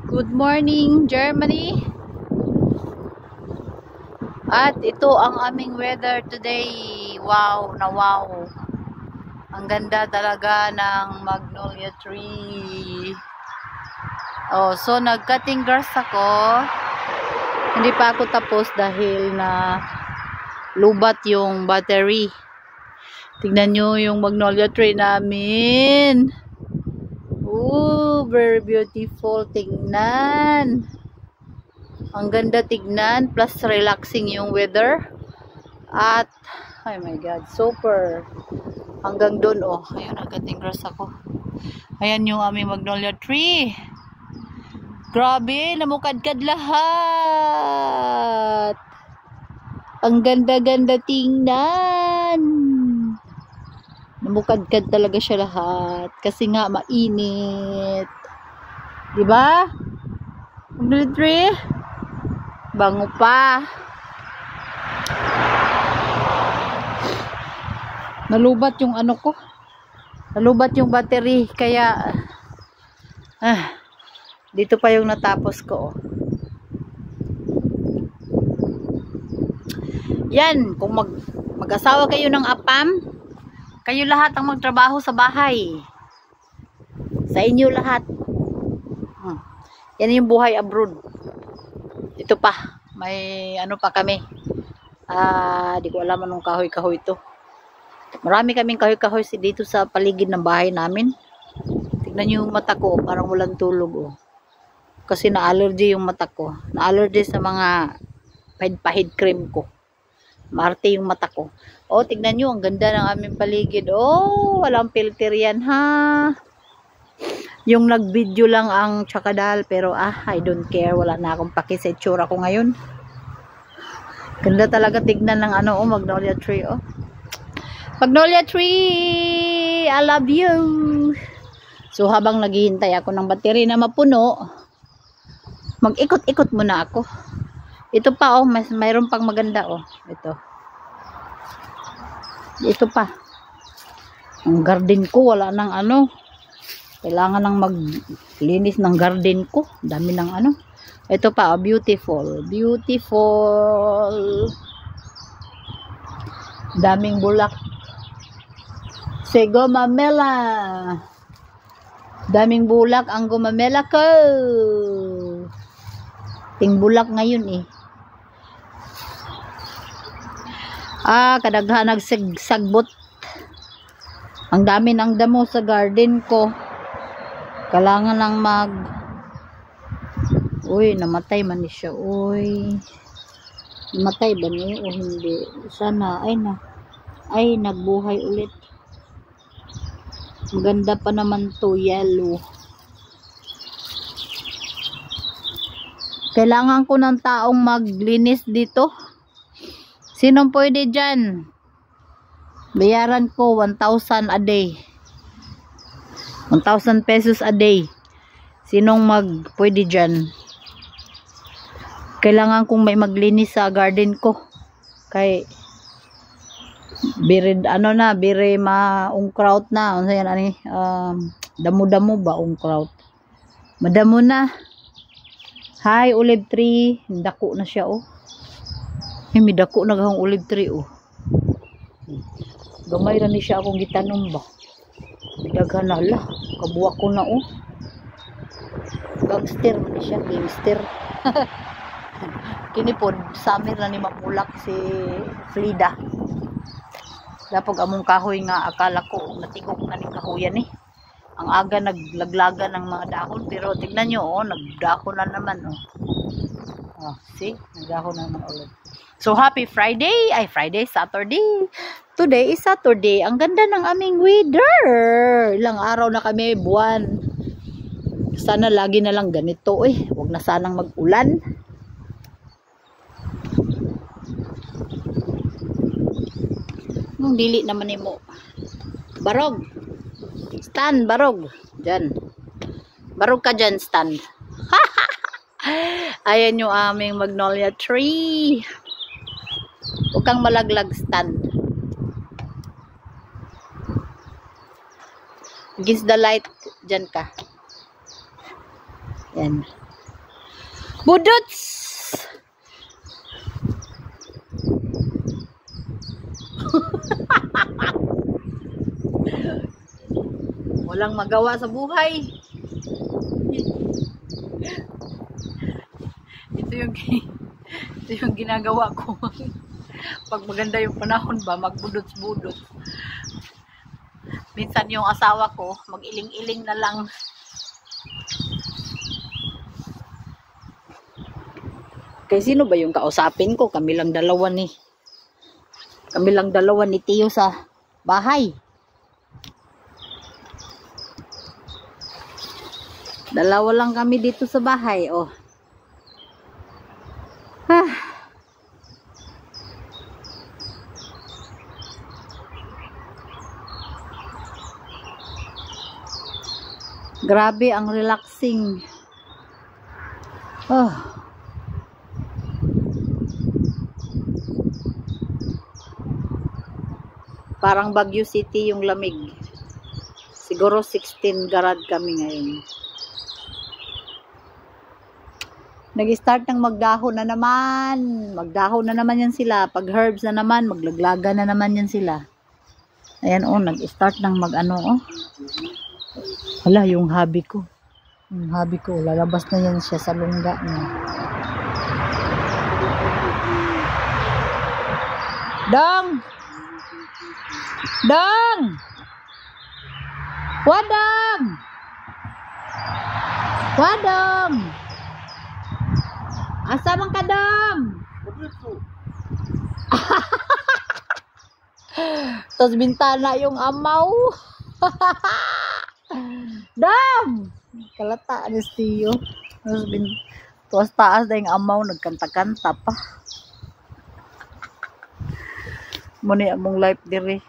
Good morning, Germany. At ito ang aming weather today. Wow na wow. Ang ganda talaga ng magnolia tree. Oh, so nag-cutting grass ako. Hindi pa ako tapos dahil na lubat yung battery. Tignan nyo yung magnolia tree namin. Oh, very beautiful. Tingnan. Ang ganda tignan, plus relaxing yung weather. At, oh my God, super. Hanggang doon, oh. Ayun, nag-cutting grass ako. Ayan yung aming magnolia tree. Grabe, namukadkad lahat. Ang ganda-ganda tingnan. Namukadkad talaga siya lahat. Kasi nga, mainit. Diba? Magnolia tree. Bango pa. Nalubat yung ano ko. Nalubat yung battery. Kaya, dito pa yung natapos ko. Yan. Kung mag-asawa kayo ng apam, kayo lahat ang magtrabaho sa bahay. Sa inyo lahat. Yan yung buhay abroad. Ito pa, may ano pa kami. Di ko alam anong kahoy-kahoy ito. Marami kaming kahoy-kahoy dito sa paligid ng bahay namin. Tignan niyo yung mata ko, parang walang tulog oh. Kasi na-allergy yung mata ko. Na-allergy sa mga pahid cream ko. Maarte yung mata ko. Oh, tignan niyo, ang ganda ng aming paligid. Oh, walang filter yan ha. Yung nag-video lang ang tsakadal, pero I don't care. Wala na akong paki sa itsura ko ngayon. Ganda talaga tignan ng ano, oh, magnolia tree, oh. Magnolia tree! I love you! So, habang naghihintay ako ng battery na mapuno, mag-ikot-ikot muna ako. Ito pa, oh, mayroon pang maganda, oh. Ito pa. Ang garden ko, wala nang ano. Kailangan nang maglinis ng garden ko. Dami ng ano. Ito pa, oh, beautiful. Beautiful. Daming bulak. Say gumamela. Daming bulak ang gumamela ko. Ting bulak ngayon eh. Kadaghan nagsagbot. Ang dami ng damo sa garden ko. Kailangan lang uy, namatay man ni siya. Uy. Namatay ba niya o hindi? Sana, ay, nagbuhay ulit. Maganda pa naman to, yellow. Kailangan ko ng taong maglinis dito. Sinong pwede dyan? Bayaran ko 1,000 a day. 1,000 pesos a day. Sinong pwede dyan? Kailangan kong may maglinis sa garden ko. Kay bire maungkraut na. Ano yan, damo-damo ba ungkraut? Madamo na. Hi, olive tree. Dako na siya, oh. May dako na gahong olive tree, oh. Gamay ra ni siya akong gitanom ba. Bidaghan na la. Kabuwak ko na, oh. Gangster man siya, gangster. Kini po, summer na ni mapulak si Frida. Dapog among kahoy nga akala ko natigok na ni kahoyan eh. Ang aga naglaglaga ng mga dahon, pero tignan nyo, oh, nagdahon na naman, oh. Oh, see? Nagdahon na naman ulit. So, happy Friday! Saturday. Today is Saturday. Ang ganda ng aming weather. Ilang araw na kami, buwan. Sana lagi na lang ganito, eh. Huwag na sanang mag-ulan. Nung dili naman mo. Barog. Stan, barog. Diyan. Barog ka dyan, Stan. Ayan yung aming magnolia tree. Huwag kang malaglag, Stan. Against the light, dyan ka. Yan. Budots! Walang magawa sa buhay. Ito yung ginagawa ko. Pag maganda yung panahon ba, magbudots-budots. Minsan yung asawa ko, mag-iling-iling na lang. Kaya sino ba yung kausapin ko? Kami lang dalawa ni Tio sa bahay. Dalawa lang kami dito sa bahay, oh. Grabe ang relaxing. Oh. Parang Baguio City yung lamig. Siguro 16 grad kami ngayon. Nag-start ng magdahon na naman. Magdahon na naman yan sila. Pag herbs na naman, maglaglaga na naman yan sila. Ayan, oh, nag-start ng mag-ano, oh. Wala, yung hobby ko. Yung hobby ko, lalabas na yan siya sa lungga niya. Dong! Dong! Wadong! Wadong! Asa man ka, Dong? Tapos bintana yung amaw. Dam! Kalata ni Tio. Tapos taas na yung amaw, nagkanta-kanta pa. Muna among life dire.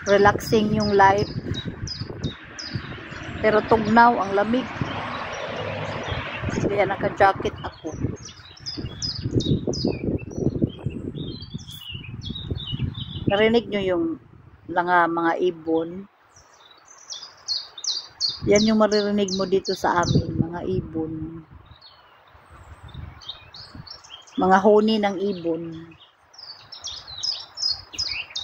Relaxing yung life. Pero tugnaw ang lamig. Kaya naka-jacket ako. Narinig nyo yung mga ibon? Yan yung maririnig mo dito sa amin, mga ibon. Mga huni ng ibon.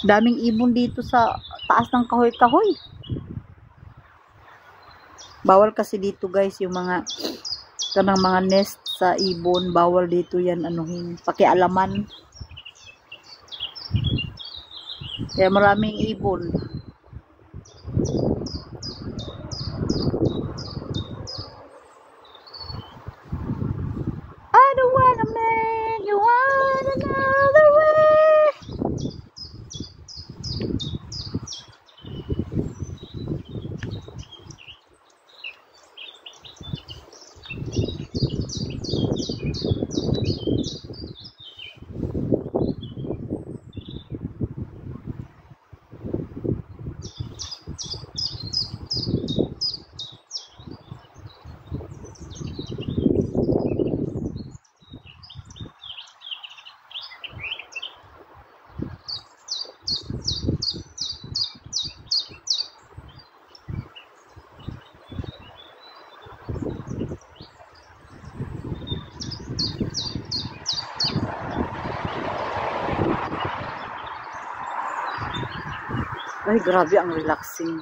Daming ibon dito sa taas ng kahoy-kahoy. Bawal kasi dito guys yung mga kanang mga nest sa ibon. Bawal dito yan anuhin. Pakialaman. Kaya maraming ibon. I don't wanna make you want another way. Ay, grabe ang relaxing.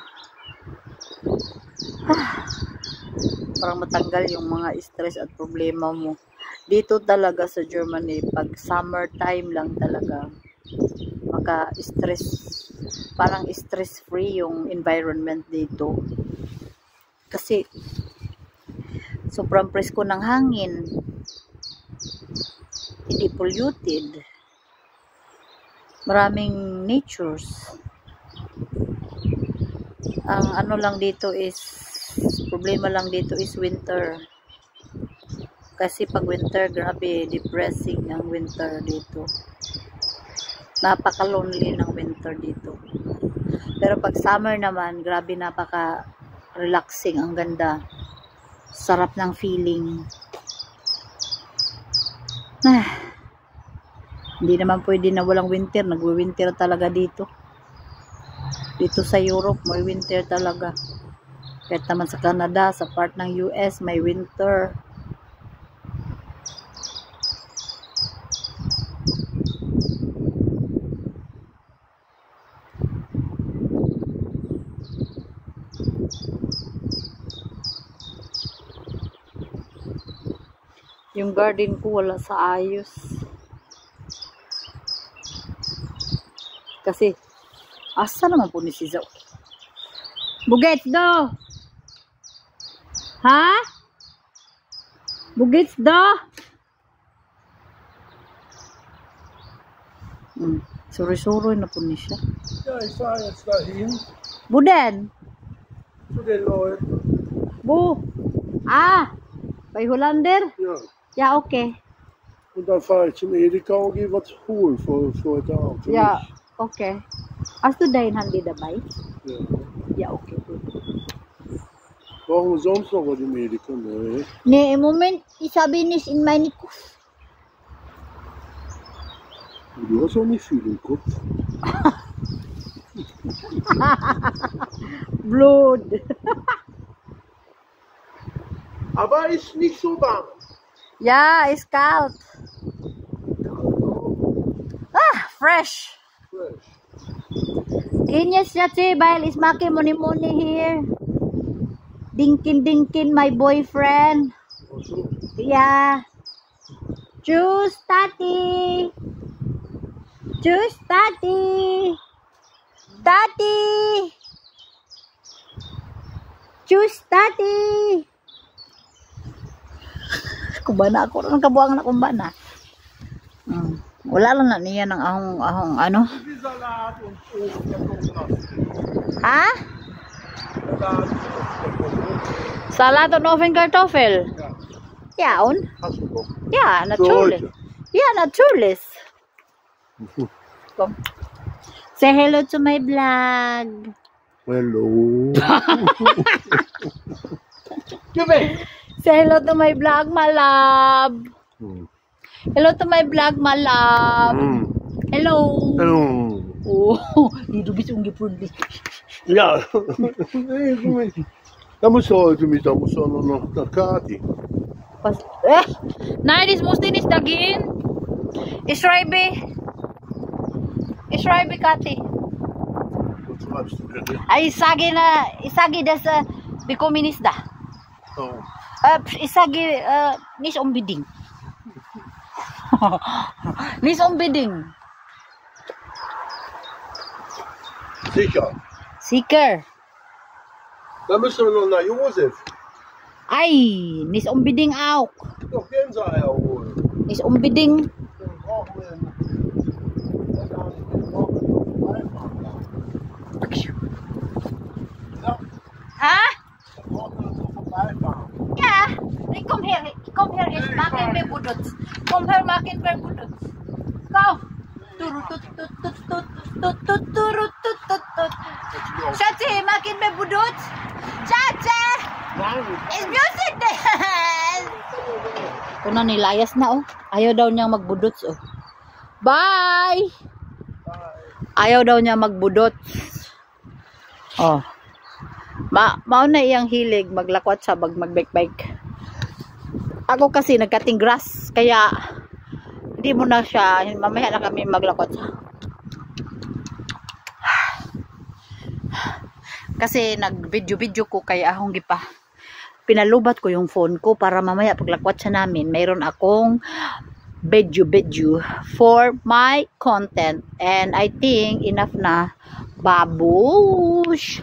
Parang matanggal yung mga stress at problema mo. Dito talaga sa Germany, pag summer time lang talaga, maka-stress, parang stress-free yung environment dito. Kasi, sobrang presko ng hangin. Hindi polluted. Maraming natures. Ang ano lang dito is, problema lang dito is winter. Kasi pag winter, grabe, depressing ang winter dito. Napaka-lonely ng winter dito. Pero pag summer naman, grabe, napaka-relaxing, ang ganda. Sarap ng feeling. Hindi naman pwede na walang winter. Nagwi-winter talaga dito. Dito sa Europe, may winter talaga. Kahit naman sa Canada, sa part ng US, may winter. Yung garden ko wala sa ayos. Kasi, asa naman po ni si Zao? Bugets do! Ha? Bugets do! Suri-suri na po ni siya. Ja, ich fahre jetzt dahin Buden! zu den Leuten. Bu! Ah! Bei Hollander? Ja. Ja, okay. Und dann fahre ich zum Edeka und gehe was holen für heute Abend. Für Ja, mich. okay. Hast du dein Handy dabei? Ja. Ja, okay, gut. Brauchen wir sonst noch was im Edeka? Nee. Nee, im Moment, ich habe nicht in meine Kopf. Du hast auch nicht viel im Kopf. Blut. Aber ist nicht so warm. Ja, ist kalt. Ah, fresh. Fresh. Genius Yatsi, weil ich mache Moni here. Dinkin, my boyfriend. Ach so. Yeah. Tschüss, Tati. Tschüss, Tati. Tati. Tschüss, Tati. Kumbana ako rin kabuang na kumbana. Wala lang na niya ng ahong ano. Wie Salat und Kartoffeln. Ha? Salat. Salat und Ofenkartoffel. Ja. Ja, und? Hast du doch. Ja, natürlich. Ja, natürlich. Komm. Say hello to my vlog. Hello. Geh weg. Say hello to my vlog, my love. Hello to my vlog, my love. Hello. Hello. Oh, du bist ungefährlich. Ja. Da musst du heute mit, da musst du noch nach Kati. Was? Nein, das musst du nicht da gehen. Ich schreibe, Kathi. Was schreibst du bitte? Ich sage, dass wir kommen nicht da. Oh. Ich sage, nicht unbedingt. Nicht unbedingt. Sicher. Sicher. Da müssen wir noch nach Josef. Ei, nicht unbedingt auch. Doch Gänseeier holen. Nicht unbedingt. Dann brauchen wir Ha? Dann brauchen wir so vorbeifahren. Ja. Ich komm her, ich mache mir Budutz. Komm her, machen wir Budutz. Komm. Schatzi, machen wir Budutz. Schatzi! It's music dance! Ito na, nilayas na oh. Ayaw daw niya magbudots oh. Bye! Ayaw daw niya magbudots. Oh. Mauna iyang hilig maglakwat sa magbike-bike. Ako kasi nagkating grass kaya hindi mo na siya, mamaya na kami maglakwat sa. Kasi nag-video ko kaya akong gipa. Pinalubat ko yung phone ko para mamaya paglakwat sa namin, mayroon akong video for my content. And I think enough na. Babush!